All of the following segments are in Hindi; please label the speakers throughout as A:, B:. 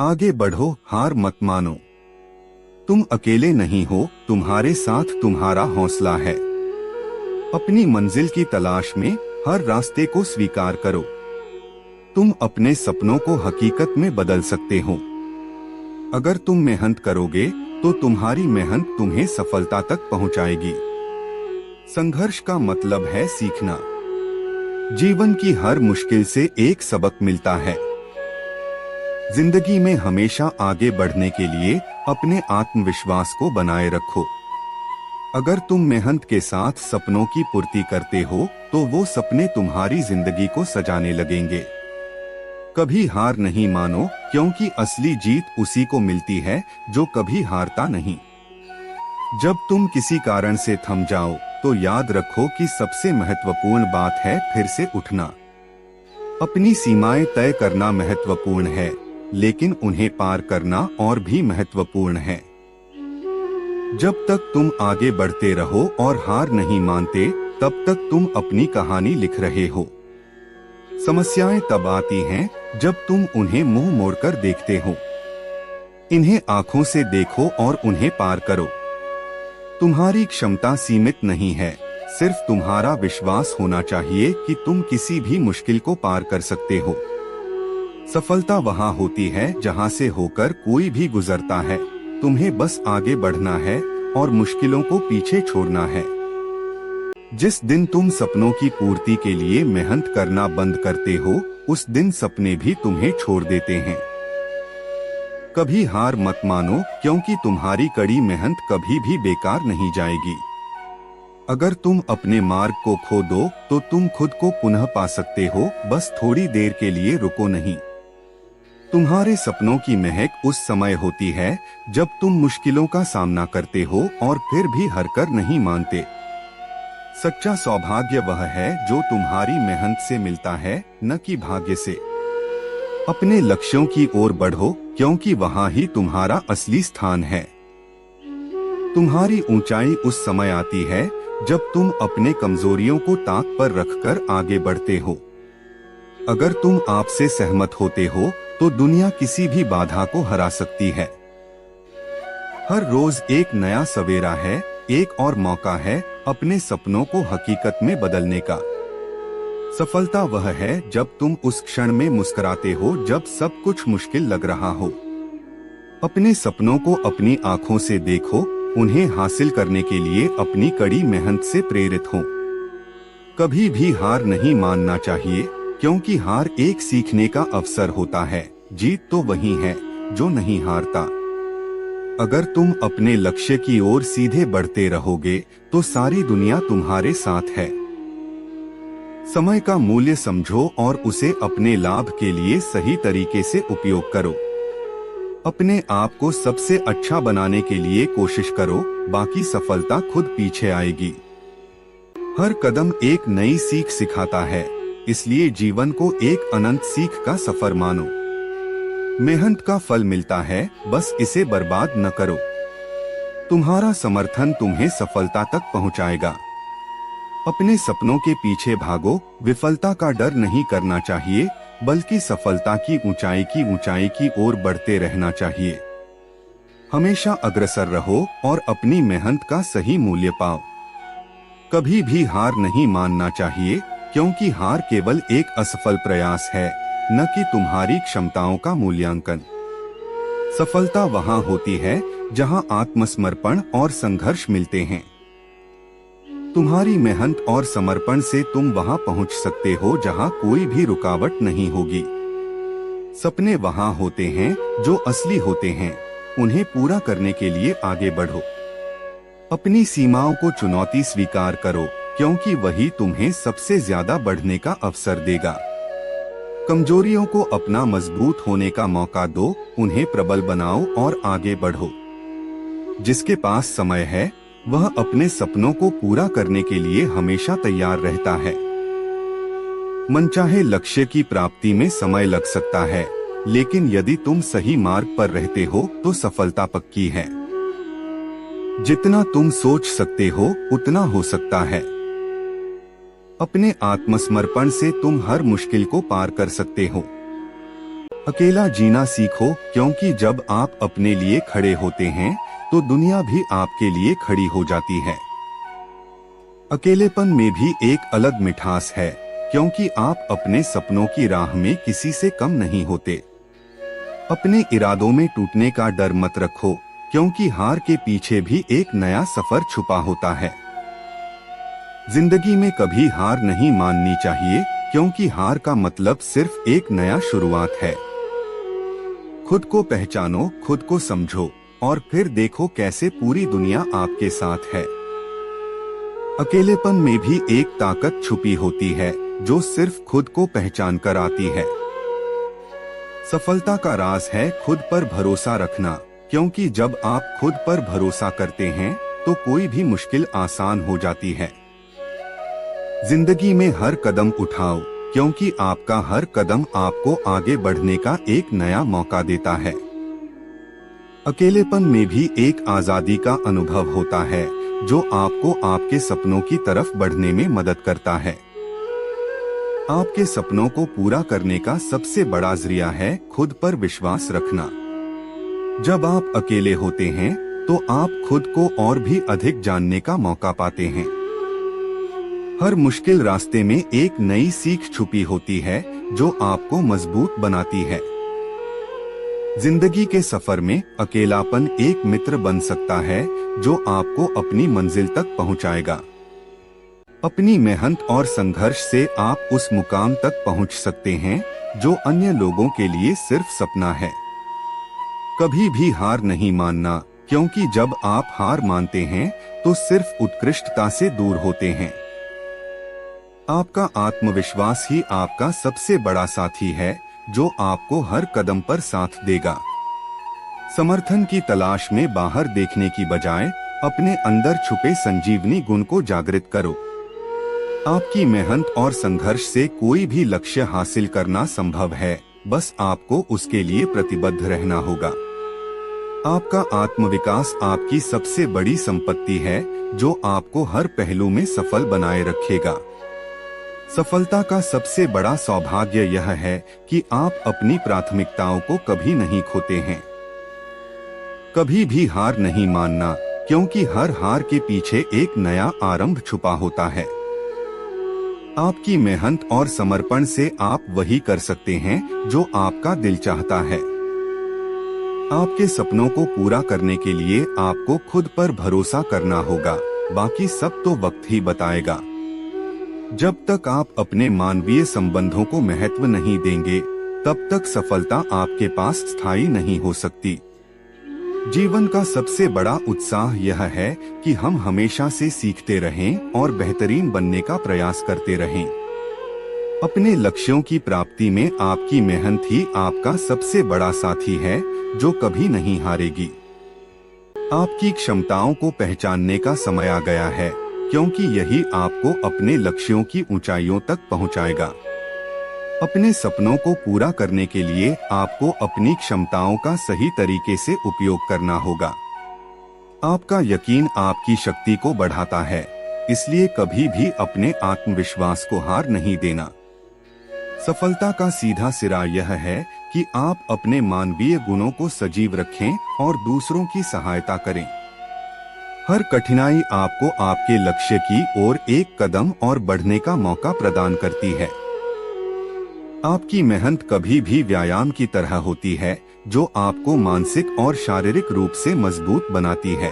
A: आगे बढ़ो, हार मत मानो। तुम अकेले नहीं हो, तुम्हारे साथ तुम्हारा हौसला है। अपनी मंजिल की तलाश में हर रास्ते को स्वीकार करो। तुम अपने सपनों को हकीकत में बदल सकते हो। अगर तुम मेहनत करोगे तो तुम्हारी मेहनत तुम्हें सफलता तक पहुंचाएगी। संघर्ष का मतलब है सीखना। जीवन की हर मुश्किल से एक सबक मिलता है। जिंदगी में हमेशा आगे बढ़ने के लिए अपने आत्मविश्वास को बनाए रखो। अगर तुम मेहनत के साथ सपनों की पूर्ति करते हो तो वो सपने तुम्हारी जिंदगी को सजाने लगेंगे। कभी हार नहीं मानो, क्योंकि असली जीत उसी को मिलती है जो कभी हारता नहीं। जब तुम किसी कारण से थम जाओ तो याद रखो कि सबसे महत्वपूर्ण बात है फिर से उठना। अपनी सीमाएं तय करना महत्वपूर्ण है, लेकिन उन्हें पार करना और भी महत्वपूर्ण है। जब तक तुम आगे बढ़ते रहो और हार नहीं मानते, तब तक तुम अपनी कहानी लिख रहे हो। समस्याएं तब आती हैं जब तुम उन्हें मुंह मोड़कर देखते हो। इन्हें आंखों से देखो और उन्हें पार करो। तुम्हारी क्षमता सीमित नहीं है, सिर्फ तुम्हारा विश्वास होना चाहिए कि तुम किसी भी मुश्किल को पार कर सकते हो। सफलता वहां होती है जहां से होकर कोई भी गुजरता है। तुम्हें बस आगे बढ़ना है और मुश्किलों को पीछे छोड़ना है। जिस दिन तुम सपनों की पूर्ति के लिए मेहनत करना बंद करते हो, उस दिन सपने भी तुम्हें छोड़ देते हैं। कभी हार मत मानो, क्योंकि तुम्हारी कड़ी मेहनत कभी भी बेकार नहीं जाएगी। अगर तुम अपने मार्ग को खो दो तो तुम खुद को पुनः पा सकते हो, बस थोड़ी देर के लिए रुको नहीं। तुम्हारे सपनों की महक उस समय होती है जब तुम मुश्किलों का सामना करते हो और फिर भी हारकर नहीं मानते। सच्चा सौभाग्य वह है जो तुम्हारी मेहनत से मिलता है, न कि भाग्य से। अपने लक्ष्यों की ओर बढ़ो, क्योंकि वहां ही तुम्हारा असली स्थान है। तुम्हारी ऊंचाई उस समय आती है जब तुम अपने कमजोरियों को ताक पर रखकर आगे बढ़ते हो। अगर तुम आपसे सहमत होते हो तो दुनिया किसी भी बाधा को हरा सकती है। हर रोज एक नया सवेरा है, एक और मौका है अपने सपनों को हकीकत में बदलने का। सफलता वह है जब तुम उस क्षण में मुस्कुराते हो जब सब कुछ मुश्किल लग रहा हो। अपने सपनों को अपनी आंखों से देखो, उन्हें हासिल करने के लिए अपनी कड़ी मेहनत से प्रेरित हो। कभी भी हार नहीं मानना चाहिए, क्योंकि हार एक सीखने का अवसर होता है। जीत तो वही है जो नहीं हारता। अगर तुम अपने लक्ष्य की ओर सीधे बढ़ते रहोगे तो सारी दुनिया तुम्हारे साथ है। समय का मूल्य समझो और उसे अपने लाभ के लिए सही तरीके से उपयोग करो। अपने आप को सबसे अच्छा बनाने के लिए कोशिश करो, बाकी सफलता खुद पीछे आएगी। हर कदम एक नई सीख सिखाता है, इसलिए जीवन को एक अनंत सीख का सफर मानो। मेहनत का फल मिलता है, बस इसे बर्बाद न करो। तुम्हारा समर्थन तुम्हें सफलता तक पहुंचाएगा। अपने सपनों के पीछे भागो, विफलता का डर नहीं करना चाहिए, बल्कि सफलता की ऊंचाई की ओर बढ़ते रहना चाहिए। हमेशा अग्रसर रहो और अपनी मेहनत का सही मूल्य पाओ। कभी भी हार नहीं मानना चाहिए, क्योंकि हार केवल एक असफल प्रयास है, न कि तुम्हारी क्षमताओं का मूल्यांकन। सफलता वहां होती है जहां आत्मसमर्पण और संघर्ष मिलते हैं। तुम्हारी मेहनत और समर्पण से तुम वहां पहुंच सकते हो जहां कोई भी रुकावट नहीं होगी। सपने वहां होते हैं जो असली होते हैं, उन्हें पूरा करने के लिए आगे बढ़ो। अपनी सीमाओं को चुनौती स्वीकार करो, क्योंकि वही तुम्हें सबसे ज्यादा बढ़ने का अवसर देगा। कमजोरियों को अपना मजबूत होने का मौका दो, उन्हें प्रबल बनाओ और आगे बढ़ो। जिसके पास समय है वह अपने सपनों को पूरा करने के लिए हमेशा तैयार रहता है। मनचाहे लक्ष्य की प्राप्ति में समय लग सकता है, लेकिन यदि तुम सही मार्ग पर रहते हो तो सफलता पक्की है। जितना तुम सोच सकते हो उतना हो सकता है। अपने आत्मसमर्पण से तुम हर मुश्किल को पार कर सकते हो। अकेला जीना सीखो, क्योंकि जब आप अपने लिए खड़े होते हैं तो दुनिया भी आपके लिए खड़ी हो जाती है। अकेलेपन में भी एक अलग मिठास है, क्योंकि आप अपने सपनों की राह में किसी से कम नहीं होते। अपने इरादों में टूटने का डर मत रखो, क्योंकि हार के पीछे भी एक नया सफर छुपा होता है। जिंदगी में कभी हार नहीं माननी चाहिए, क्योंकि हार का मतलब सिर्फ एक नया शुरुआत है। खुद को पहचानो, खुद को समझो, और फिर देखो कैसे पूरी दुनिया आपके साथ है। अकेलेपन में भी एक ताकत छुपी होती है, जो सिर्फ खुद को पहचान कर आती है। सफलता का राज है खुद पर भरोसा रखना, क्योंकि जब आप खुद पर भरोसा करते हैं तो कोई भी मुश्किल आसान हो जाती है। जिंदगी में हर कदम उठाओ, क्योंकि आपका हर कदम आपको आगे बढ़ने का एक नया मौका देता है। अकेलेपन में भी एक आजादी का अनुभव होता है, जो आपको आपके सपनों की तरफ बढ़ने में मदद करता है। आपके सपनों को पूरा करने का सबसे बड़ा जरिया है खुद पर विश्वास रखना। जब आप अकेले होते हैं तो आप खुद को और भी अधिक जानने का मौका पाते हैं। हर मुश्किल रास्ते में एक नई सीख छुपी होती है, जो आपको मजबूत बनाती है। जिंदगी के सफर में अकेलापन एक मित्र बन सकता है, जो आपको अपनी मंजिल तक पहुंचाएगा। अपनी मेहनत और संघर्ष से आप उस मुकाम तक पहुंच सकते हैं, जो अन्य लोगों के लिए सिर्फ सपना है। कभी भी हार नहीं मानना, क्योंकि जब आप हार मानते हैं तो सिर्फ उत्कृष्टता से दूर होते हैं। आपका आत्मविश्वास ही आपका सबसे बड़ा साथी है, जो आपको हर कदम पर साथ देगा। समर्थन की तलाश में बाहर देखने की बजाय अपने अंदर छुपे संजीवनी गुण को जागृत करो। आपकी मेहनत और संघर्ष से कोई भी लक्ष्य हासिल करना संभव है, बस आपको उसके लिए प्रतिबद्ध रहना होगा। आपका आत्मविकास आपकी सबसे बड़ी संपत्ति है, जो आपको हर पहलू में सफल बनाए रखेगा। सफलता का सबसे बड़ा सौभाग्य यह है कि आप अपनी प्राथमिकताओं को कभी नहीं खोते हैं। कभी भी हार नहीं मानना, क्योंकि हर हार के पीछे एक नया आरंभ छुपा होता है। आपकी मेहनत और समर्पण से आप वही कर सकते हैं जो आपका दिल चाहता है। आपके सपनों को पूरा करने के लिए आपको खुद पर भरोसा करना होगा, बाकी सब तो वक्त ही बताएगा। जब तक आप अपने मानवीय संबंधों को महत्व नहीं देंगे, तब तक सफलता आपके पास स्थायी नहीं हो सकती। जीवन का सबसे बड़ा उत्साह यह है कि हम हमेशा से सीखते रहें और बेहतरीन बनने का प्रयास करते रहें। अपने लक्ष्यों की प्राप्ति में आपकी मेहनत ही आपका सबसे बड़ा साथी है, जो कभी नहीं हारेगी। आपकी क्षमताओं को पहचानने का समय आ गया है, क्योंकि यही आपको अपने लक्ष्यों की ऊंचाइयों तक पहुंचाएगा। अपने सपनों को पूरा करने के लिए आपको अपनी क्षमताओं का सही तरीके से उपयोग करना होगा। आपका यकीन आपकी शक्ति को बढ़ाता है, इसलिए कभी भी अपने आत्मविश्वास को हार नहीं देना। सफलता का सीधा सिरा यह है कि आप अपने मानवीय गुणों को सजीव रखें और दूसरों की सहायता करें। हर कठिनाई आपको आपके लक्ष्य की ओर एक कदम और बढ़ने का मौका प्रदान करती है। आपकी मेहनत कभी भी व्यायाम की तरह होती है, जो आपको मानसिक और शारीरिक रूप से मजबूत बनाती है।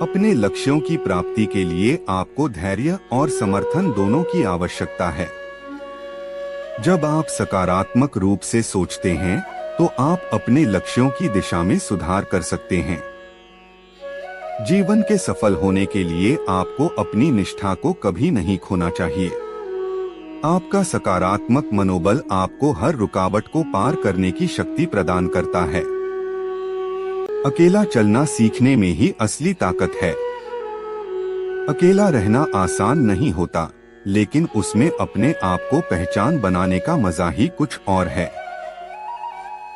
A: अपने लक्ष्यों की प्राप्ति के लिए आपको धैर्य और समर्थन दोनों की आवश्यकता है। जब आप सकारात्मक रूप से सोचते हैं, तो आप अपने लक्ष्यों की दिशा में सुधार कर सकते हैं। जीवन के सफल होने के लिए आपको अपनी निष्ठा को कभी नहीं खोना चाहिए। आपका सकारात्मक मनोबल आपको हर रुकावट को पार करने की शक्ति प्रदान करता है। अकेला चलना सीखने में ही असली ताकत है। अकेला रहना आसान नहीं होता, लेकिन उसमें अपने आप को पहचान बनाने का मजा ही कुछ और है।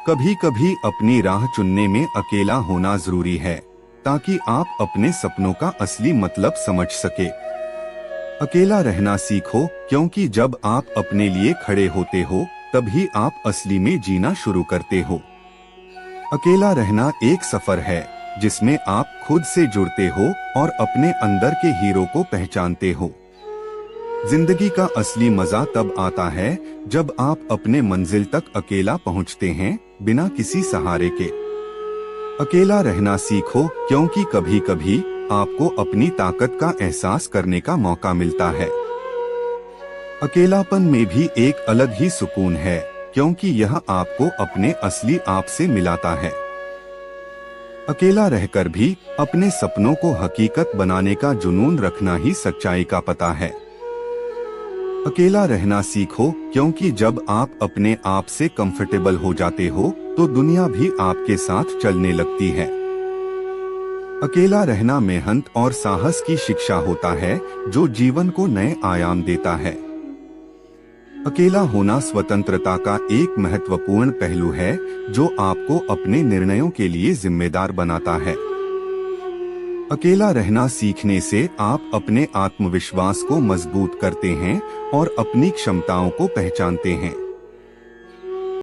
A: कभी कभी अपनी राह चुनने में अकेला होना जरूरी है, ताकि आप अपने सपनों का असली मतलब समझ सके। अकेला रहना सीखो, क्योंकि जब आप अपने लिए खड़े होते हो, तभी आप असली में जीना शुरू करते हो। अकेला रहना एक सफर है जिसमें आप खुद से जुड़ते हो और अपने अंदर के हीरो को पहचानते हो। जिंदगी का असली मजा तब आता है जब आप अपने मंजिल तक अकेला पहुंचते हैं, बिना किसी सहारे के। अकेला रहना सीखो, क्योंकि कभी कभी आपको अपनी ताकत का एहसास करने का मौका मिलता है। अकेलापन में भी एक अलग ही सुकून है, क्योंकि यह आपको अपने असली आप से मिलाता है। अकेला रहकर भी अपने सपनों को हकीकत बनाने का जुनून रखना ही सच्चाई का पता है। अकेला रहना सीखो, क्योंकि जब आप अपने आप से कंफर्टेबल हो जाते हो तो दुनिया भी आपके साथ चलने लगती है। अकेला रहना मेहनत और साहस की शिक्षा होता है, जो जीवन को नए आयाम देता है। अकेला होना स्वतंत्रता का एक महत्वपूर्ण पहलू है, जो आपको अपने निर्णयों के लिए जिम्मेदार बनाता है। अकेला रहना सीखने से आप अपने आत्मविश्वास को मजबूत करते हैं और अपनी क्षमताओं को पहचानते हैं।